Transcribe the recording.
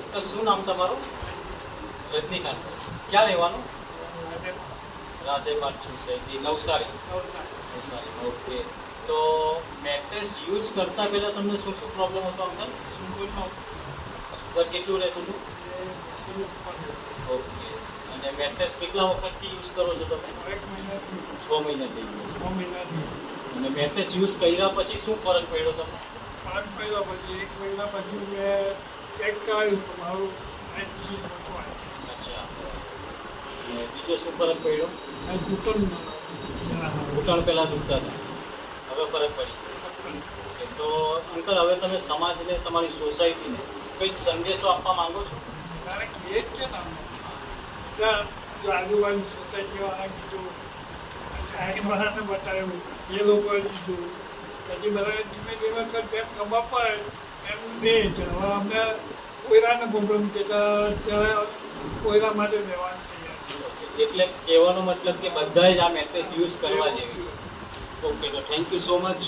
Uncle શું નામ તમારું? રજનીકાંત. ક્યાં રહેવાનું? Radhe park society, Navsari. Navsari, okay. તો મેટ્રેસ યુઝ કરતા પહેલાં તમને શું શું પ્રોબ્લેમ હતો અંકલ? સુગર કેટલું રહેતું હતું? ઓકે. અને મેટ્રેસ કેટલા વખતથી યુઝ કરો છો તમે? 6 મહિના થઈ ગયા. અને મેટ્રેસ યુઝ કર્યા પછી શું ફરક પડ્યો તમને? ફરક પડ્યો પછી 1 મહિના પછી મેં ચેક કરાવ્યું તો મારું અચ્છા. અને બીજો શું ફરક પડ્યો? ઘૂંટણ પહેલાં દુખતા હતા, હવે ફરક પડી. ઓકે. તો અંકલ હવે તમે સમાજને, તમારી સોસાયટીને કંઈક સંદેશો આપવા માંગો છો? કારણ કે એ જ છે ને ત્યાં જો આજુબાજુ સોસાયટીવાળા કીધું, સાહેબવાળાને બતાવ્યું, એ લોકોએ કીધું, પછી બધા ધીમે ધીમે જેમ ખબર પડે એમ દે છે. હવે અમને કોયરાનો પ્રોબ્લેમ છે ત્યારે કોયરા માટે લેવાનું તૈયાર છે. એટલે કહેવાનો મતલબ કે બધાએ જ આ મેટ્રેસ યુઝ કરવા જેવી. ઓકે, તો થેન્ક યુ સો મચ.